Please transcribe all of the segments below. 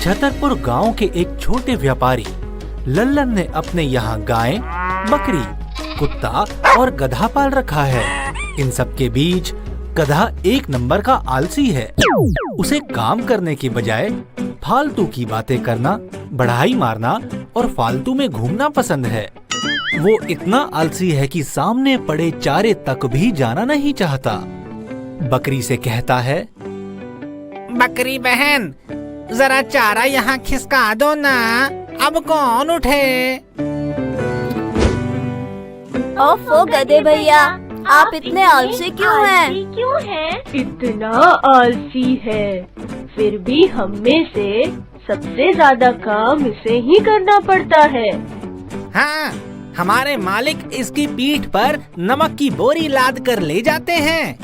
छतरपुर गांव के एक छोटे व्यापारी लल्लन ने अपने यहाँ गाय, बकरी, कुत्ता और गधा पाल रखा है। इन सब के बीच गधा एक नंबर का आलसी है। उसे काम करने की बजाय फालतू की बातें करना, बढ़ाई मारना और फालतू में घूमना पसंद है। वो इतना आलसी है कि सामने पड़े चारे तक भी जाना नहीं चाहता। बकरी से कहता है, बकरी बहन, जरा चारा यहाँ खिसका दो ना, अब कौन उठे। ओफो गधे भैया, आप इतने आलसी क्यों हैं? इतना आलसी है, फिर भी हम में से सबसे ज्यादा काम इसे ही करना पड़ता है। हाँ, हमारे मालिक इसकी पीठ पर नमक की बोरी लाद कर ले जाते हैं।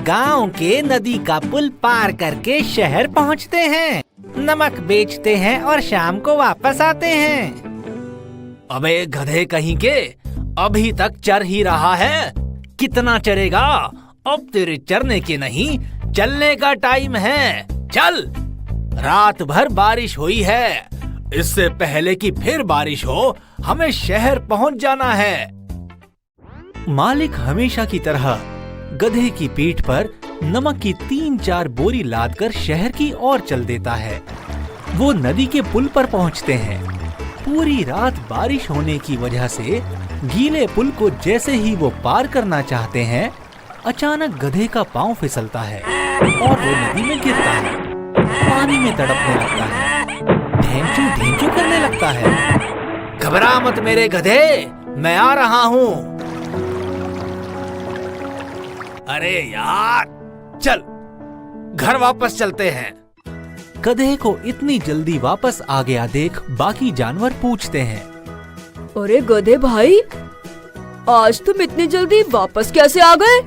गांव के नदी का पुल पार करके शहर पहुंचते हैं, नमक बेचते हैं और शाम को वापस आते हैं। अबे गधे कहीं के, अभी तक चर ही रहा है। कितना चरेगा? अब तेरे चरने के नहीं, चलने का टाइम है। चल। रात भर बारिश हुई है, इससे पहले कि फिर बारिश हो हमें शहर पहुंच जाना है। मालिक हमेशा की तरह गधे की पीठ पर नमक की 3-4 बोरी लादकर शहर की ओर चल देता है। वो नदी के पुल पर पहुंचते हैं। पूरी रात बारिश होने की वजह से गीले पुल को जैसे ही वो पार करना चाहते हैं, अचानक गधे का पांव फिसलता है और वो नदी में गिरता है। पानी में तड़पने लगता है, ढेंचू ढेंचू करने लगता है। घबरा मत मेरे गधे, मैं आ रहा हूँ। अरे यार, चल घर वापस चलते हैं। गधे को इतनी जल्दी वापस आ गया देख बाकी जानवर पूछते हैं, अरे गधे भाई, आज तुम इतनी जल्दी वापस कैसे आ गए?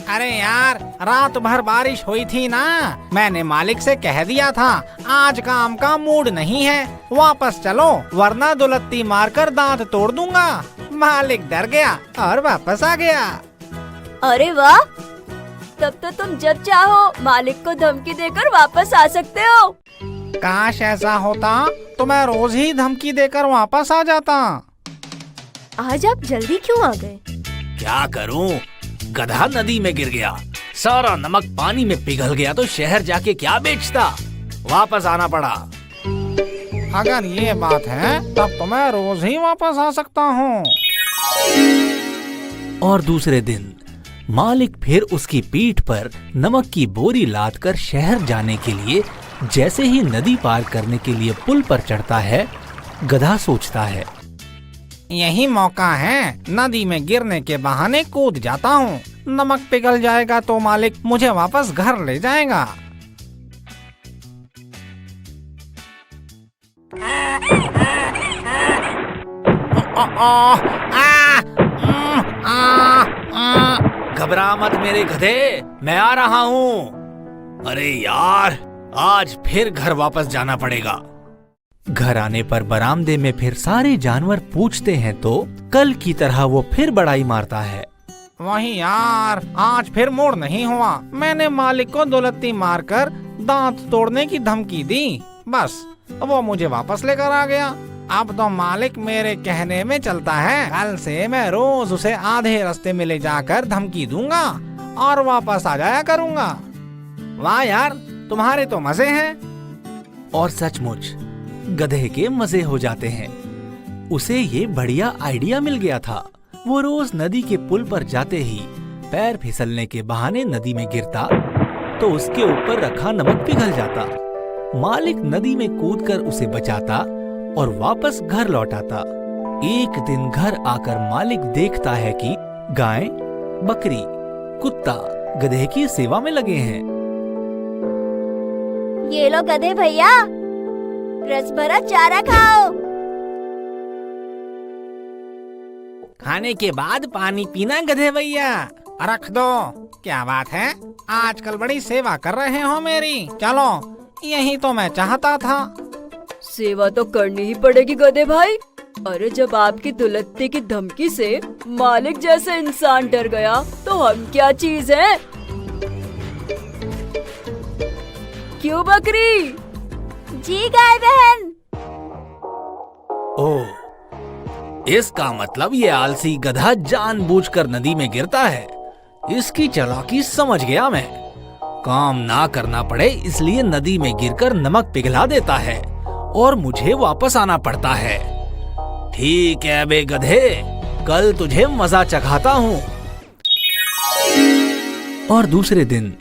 अरे यार, रात भर बारिश हुई थी ना, मैंने मालिक से कह दिया था आज काम का मूड नहीं है, वापस चलो वरना दुलत्ती मारकर दांत तोड़ दूंगा। मालिक डर गया और वापस आ गया। अरे वाह, तब तो तुम जब चाहो मालिक को धमकी देकर वापस आ सकते हो। काश ऐसा होता तो मैं रोज ही धमकी देकर वापस आ जाता। आज आप जल्दी क्यों आ गए? क्या करूं, गधा नदी में गिर गया, सारा नमक पानी में पिघल गया तो शहर जाके क्या बेचता, वापस आना पड़ा। अगर ये बात है तब तो मैं रोज ही वापस आ सकता हूँ। और दूसरे दिन मालिक फिर उसकी पीठ पर नमक की बोरी लादकर शहर जाने के लिए जैसे ही नदी पार करने के लिए पुल पर चढ़ता है, गधा सोचता है, यही मौका है, नदी में गिरने के बहाने कूद जाता हूँ। नमक पिघल जाएगा तो मालिक मुझे वापस घर ले जाएगा। घबरा मत मेरे गधे, मैं आ रहा हूँ। अरे यार, आज फिर घर वापस जाना पड़ेगा। घर आने पर बरामदे में फिर सारे जानवर पूछते हैं तो कल की तरह वो फिर बड़ाई मारता है। वही यार, आज फिर मूड नहीं हुआ। मैंने मालिक को दुलत्ती मारकर दांत तोड़ने की धमकी दी, बस वो मुझे वापस लेकर आ गया। अब तो मालिक मेरे कहने में चलता है। कल से मैं रोज उसे आधे रास्ते में ले जाकर धमकी दूंगा और वापस आ जाया करूंगा। वाह यार, तुम्हारे तो मजे हैं। और सचमुच गधे के मजे हो जाते हैं। उसे ये बढ़िया आइडिया मिल गया था। वो रोज नदी के पुल पर जाते ही पैर फिसलने के बहाने नदी में गिरता तो उसके ऊपर रखा नमक पिघल जाता। मालिक नदी में कूदकर उसे बचाता और वापस घर लौटाता। एक दिन घर आकर मालिक देखता है कि गाय, बकरी, कुत्ता गधे की सेवा में लगे हैं। ये लो गधे भैया, रस भरा चारा खाओ। खाने के बाद पानी पीना गधे भैया। रख दो। क्या बात है, आजकल बड़ी सेवा कर रहे हो मेरी। चलो, यही तो मैं चाहता था। सेवा तो करनी ही पड़ेगी गधे भाई। अरे जब आपकी दुलत्ती की धमकी से मालिक जैसे इंसान डर गया तो हम क्या चीज हैं? क्यों बकरी? जी गाय बहन। ओह, इसका मतलब ये आलसी गधा जानबूझकर नदी में गिरता है। इसकी चालाकी समझ गया मैं। काम ना करना पड़े इसलिए नदी में गिरकर नमक पिघला देता है और मुझे वापस आना पड़ता है। ठीक है बे गधे, कल तुझे मजा चखाता हूँ। और दूसरे दिन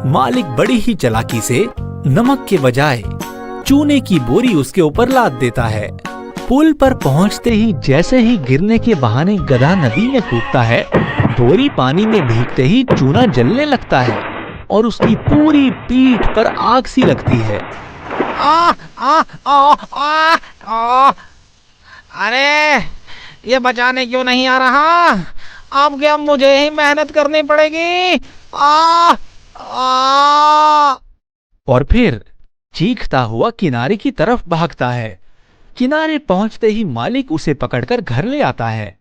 मालिक बड़ी ही चालाकी से नमक के बजाय चूने की बोरी उसके ऊपर लाद देता है। पुल पर पहुंचते ही जैसे ही गिरने के बहाने गधा नदी में कूदता है, बोरी पानी में भीगते ही चूना जलने लगता है और उसकी पूरी पीठ पर आग सी लगती है। आ, आ, आ, आ, आ, अरे ये बचाने क्यों नहीं आ रहा? अब क्या मुझे ही मेहनत करनी पड़ेगी। आ, आ। और फिर चीखता हुआ किनारे की तरफ भागता है। किनारे पहुंचते ही मालिक उसे पकड़कर घर ले आता है।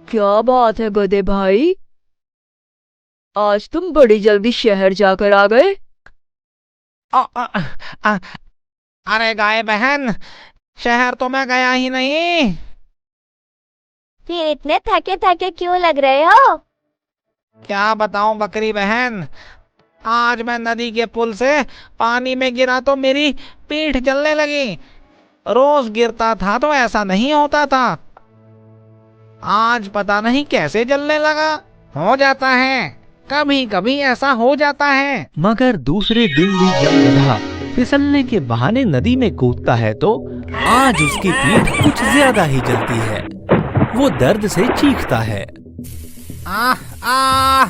क्या बात है गधे भाई, आज तुम बड़ी जल्दी शहर जाकर आ गए। अरे गाय बहन, शहर तो मैं गया ही नहीं। फिर इतने थके थके क्यों लग रहे हो? क्या बताऊं बकरी बहन, आज मैं नदी के पुल से पानी में गिरा तो मेरी पीठ जलने लगी। रोज गिरता था तो ऐसा नहीं होता था, आज पता नहीं कैसे जलने लगा। हो जाता है, कभी कभी ऐसा हो जाता है। मगर दूसरे दिन भी जब गधा फिसलने के बहाने नदी में कूदता है तो आज उसकी पीठ कुछ ज्यादा ही जलती है। वो दर्द से चीखता है। आ, आ,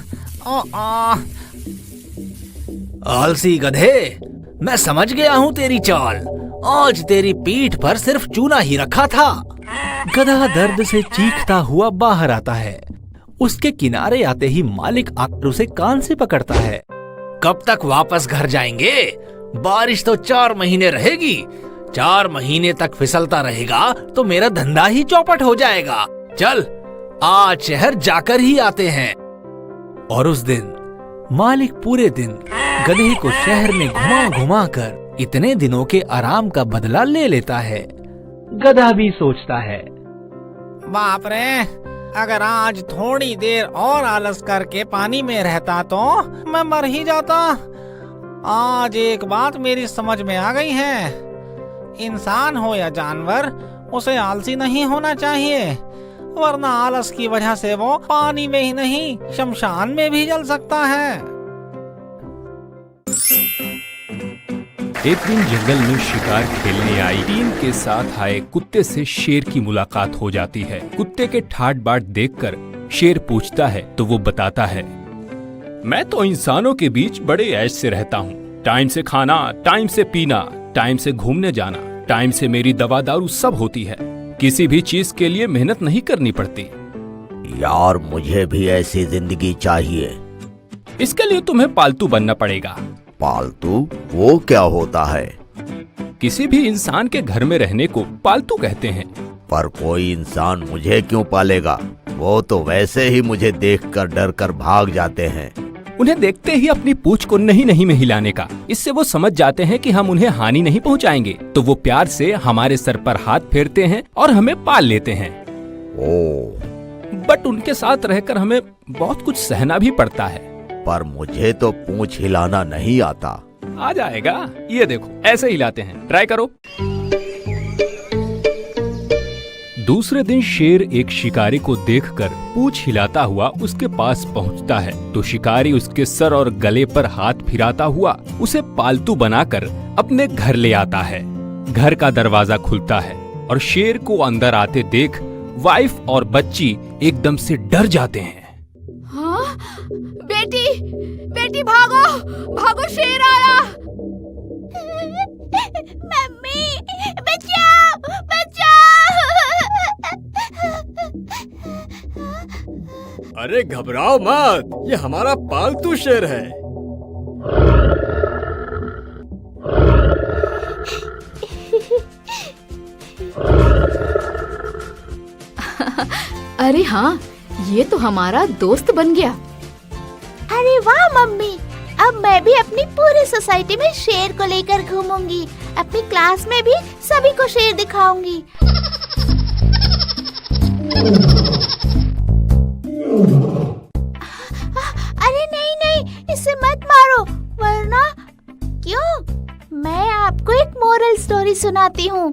ओ, आ। आलसी गधे, मैं समझ गया हूँ तेरी चाल। आज तेरी पीठ पर सिर्फ चूना ही रखा था। गधा दर्द से चीखता हुआ बाहर आता है। उसके किनारे आते ही मालिक आकर उसे कान से पकड़ता है। कब तक वापस घर जाएंगे? बारिश तो 4 महीने रहेगी। 4 महीने तक फिसलता रहेगा तो मेरा धंधा ही चौपट हो जाएगा। चल, आज शहर जाकर ही आते हैं। और उस दिन मालिक पूरे दिन गधे को शहर में घुमा घुमा कर इतने दिनों के आराम का बदला ले लेता है। गधा भी सोचता है, बाप रे, अगर आज थोड़ी देर और आलस करके पानी में रहता तो मैं मर ही जाता। आज एक बात मेरी समझ में आ गई है, इंसान हो या जानवर, उसे आलसी नहीं होना चाहिए, वरना आलस की वजह से वो पानी में ही नहीं शमशान में भी जल सकता है। एक दिन जंगल में शिकार खेलने आई टीम के साथ आए कुत्ते से शेर की मुलाकात हो जाती है। कुत्ते के ठाट बाट देखकर शेर पूछता है तो वो बताता है, मैं तो इंसानों के बीच बड़े ऐश से रहता हूँ। टाइम से खाना, टाइम से पीना, टाइम से घूमने जाना, टाइम से मेरी दवा दारू सब होती है। किसी भी चीज के लिए मेहनत नहीं करनी पड़ती। यार, मुझे भी ऐसी जिंदगी चाहिए। इसके लिए तुम्हें पालतू बनना पड़ेगा। पालतू? वो क्या होता है? किसी भी इंसान के घर में रहने को पालतू कहते हैं। पर कोई इंसान मुझे क्यों पालेगा? वो तो वैसे ही मुझे देखकर डर कर भाग जाते हैं। उन्हें देखते ही अपनी पूंछ को नहीं में हिलाने का, इससे वो समझ जाते हैं कि हम उन्हें हानि नहीं पहुंचाएंगे, तो वो प्यार से हमारे सर पर हाथ फेरते हैं और हमें पाल लेते हैं। बट उनके साथ रहकर हमें बहुत कुछ सहना भी पड़ता है। पर मुझे तो पूंछ हिलाना नहीं आता। आ जाएगा, ये देखो ऐसे हिलाते हैं, ट्राई करो। दूसरे दिन शेर एक शिकारी को देखकर पूंछ हिलाता हुआ उसके पास पहुंचता है, तो शिकारी उसके सर और गले पर हाथ फिराता हुआ उसे पालतू बनाकर अपने घर ले आता है। घर का दरवाजा खुलता है और शेर को अंदर आते देख वाइफ और बच्ची एकदम से डर जाते हैं। हाँ? बेटी भागो, भागो, शेर आया। मम्मी, बचाओ, बचाओ। अरे घबराओ मत, ये हमारा पालतू शेर है। अरे हाँ, ये तो हमारा दोस्त बन गया। अरे वाह मम्मी, अब मैं भी अपनी पूरी सोसाइटी में शेर को लेकर घूमूंगी। अपनी क्लास में भी सभी को शेर दिखाऊंगी। अरे नहीं नहीं, इसे मत मारो, वरना। क्यों? मैं आपको एक मोरल स्टोरी सुनाती हूँ।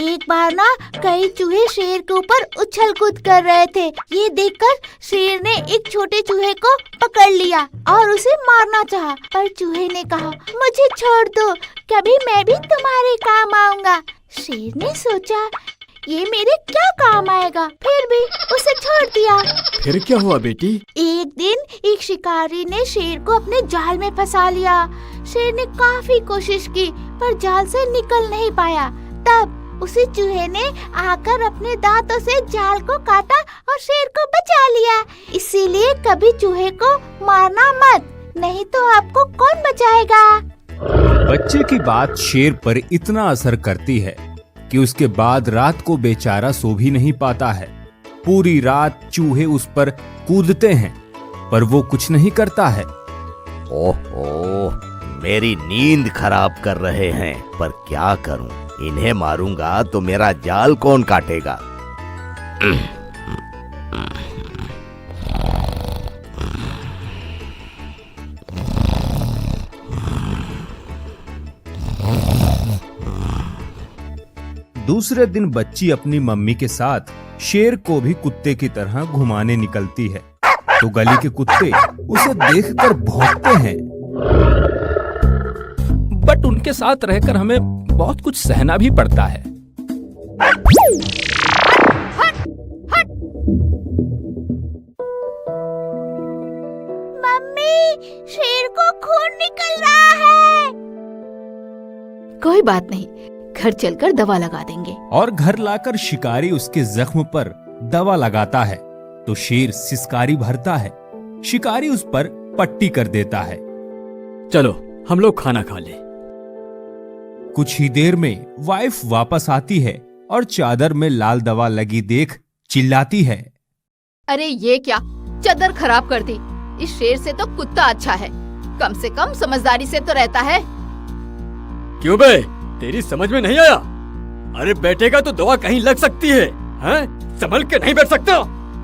एक बार ना कई चूहे शेर के ऊपर उछल कूद कर रहे थे। ये देखकर शेर ने एक छोटे चूहे को पकड़ लिया और उसे मारना चाहा, पर चूहे ने कहा, मुझे छोड़ दो, कभी मैं भी तुम्हारे काम आऊंगा। शेर ने सोचा, ये मेरे क्या काम आएगा, फिर भी उसे छोड़ दिया। फिर क्या हुआ बेटी? एक दिन एक शिकारी ने शेर को अपने जाल में फंसा लिया। शेर ने काफी कोशिश की पर जाल से निकल नहीं पाया। तब उसी चूहे ने आकर अपने दांतों से जाल को काटा और शेर को बचा लिया। इसीलिए कभी चूहे को मारना मत, नहीं तो आपको कौन बचाएगा। बच्चे की बात शेर पर इतना असर करती है कि उसके बाद रात को बेचारा सो भी नहीं पाता है। पूरी रात चूहे उस पर कूदते हैं पर वो कुछ नहीं करता है। ओहो, मेरी नींद खराब कर रहे हैं, पर क्या करूं? इन्हें मारूंगा तो मेरा जाल कौन काटेगा? दूसरे दिन बच्ची अपनी मम्मी के साथ शेर को भी कुत्ते की तरह घुमाने निकलती है, तो गली के कुत्ते उसे देखकर भौंकते हैं। बट उनके साथ रहकर हमें बहुत कुछ सहना भी पड़ता है। मम्मी, शेर को खून निकल रहा है। कोई बात नहीं, घर चलकर दवा लगा देंगे। और घर लाकर शिकारी उसके जख्म पर दवा लगाता है तो शेर सिसकारी भरता है। शिकारी उस पर पट्टी कर देता है। चलो हम लोग खाना खा ले। कुछ ही देर में वाइफ वापस आती है और चादर में लाल दवा लगी देख चिल्लाती है, अरे ये क्या, चादर खराब कर दी। इस शेर से तो कुत्ता अच्छा है, कम से कम समझदारी से तो रहता है। क्यों बे, तेरी समझ में नहीं आया? अरे बेटे का तो दवा कहीं लग सकती है, हैं? संभल के नहीं बैठ सकता?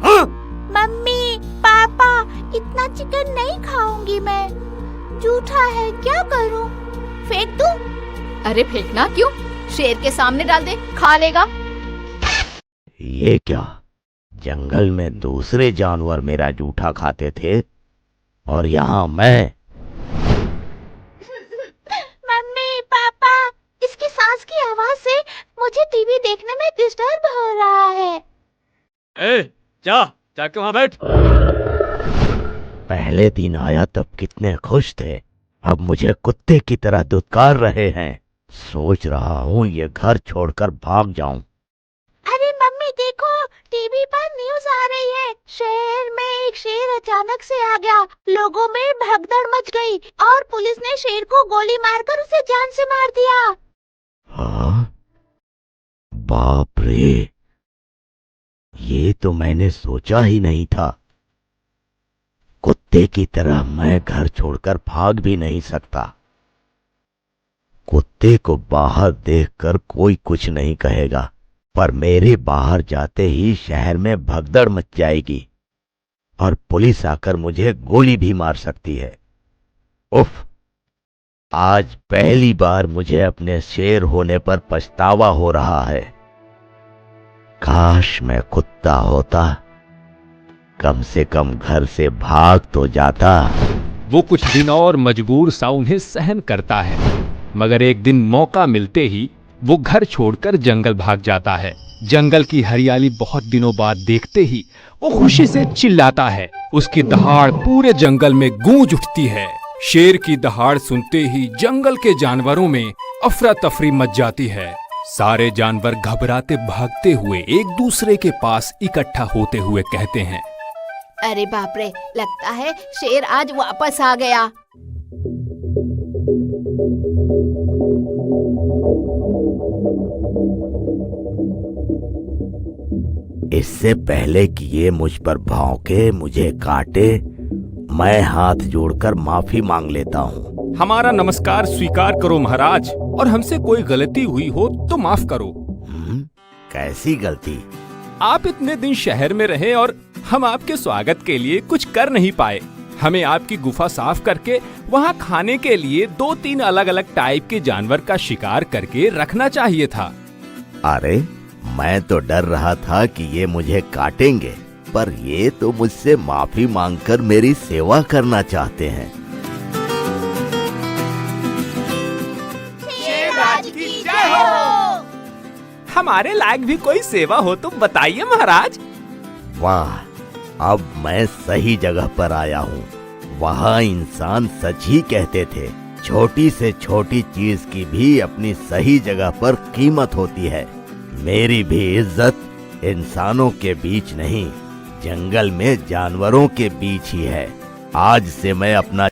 हाँ? मम्मी, पापा, इतना चिकन नहीं खाऊंगी मैं, जूठा है, क्या करूं? फेंक दूं? अरे फेंकना क्यों, शेर के सामने डाल दे, खा लेगा। ये क्या? जंगल में दूसरे जानवर मेरा जूठा खाते थे और यहाँ मैं। मम्मी, पापा, इसकी सांस की आवाज से मुझे टीवी देखने में डिस्टर्ब हो रहा है। जाके वहाँ बैठ। पहले दिन आया तब कितने खुश थे, अब मुझे कुत्ते की तरह दुत्कार रहे हैं। सोच रहा हूँ ये घर छोड़कर भाग जाऊं। अरे मम्मी देखो, टीवी पर न्यूज आ रही है। शहर में एक शेर अचानक से आ गया, लोगों में भगदड़ मच गई और पुलिस ने शेर को गोली मारकर उसे जान से मार दिया। हाँ? बाप रे, ये तो मैंने सोचा ही नहीं था। कुत्ते की तरह मैं घर छोड़कर भाग भी नहीं सकता। कुत्ते को बाहर देखकर कोई कुछ नहीं कहेगा, पर मेरे बाहर जाते ही शहर में भगदड़ मच जाएगी और पुलिस आकर मुझे गोली भी मार सकती है। उफ, आज पहली बार मुझे अपने शेर होने पर पछतावा हो रहा है। काश मैं कुत्ता होता, कम से कम घर से भाग तो जाता। वो कुछ दिन और मजबूर सा उन्हें सहन करता है, मगर एक दिन मौका मिलते ही वो घर छोड़कर जंगल भाग जाता है। जंगल की हरियाली बहुत दिनों बाद देखते ही वो खुशी से चिल्लाता है। उसकी दहाड़ पूरे जंगल में गूंज उठती है। शेर की दहाड़ सुनते ही जंगल के जानवरों में अफरा तफरी मच जाती है। सारे जानवर घबराते भागते हुए एक दूसरे के पास इकट्ठा होते हुए कहते हैं, अरे बाप रे, लगता है शेर आज वापस आ गया। इससे पहले कि ये मुझ पर भौंके, मुझे काटे, मैं हाथ जोड़कर माफी मांग लेता हूँ। हमारा नमस्कार स्वीकार करो महाराज, और हमसे कोई गलती हुई हो तो माफ करो। कैसी गलती? आप इतने दिन शहर में रहे और हम आपके स्वागत के लिए कुछ कर नहीं पाए। हमें आपकी गुफा साफ करके वहाँ खाने के लिए 2-3 अलग अलग टाइप के जानवर का शिकार करके रखना चाहिए था। अरे मैं तो डर रहा था कि ये मुझे काटेंगे, पर ये तो मुझसे माफी मांगकर मेरी सेवा करना चाहते हैं। शेरराज की जय हो। हमारे लायक भी कोई सेवा हो तो बताइए महाराज। वाह, अब मैं सही जगह पर आया हूँ। वहाँ इंसान सच ही कहते थे, छोटी से छोटी चीज की भी अपनी सही जगह पर कीमत होती है। मेरी भी इज्जत इंसानों के बीच नहीं, जंगल में जानवरों के बीच ही है। आज से मैं अपना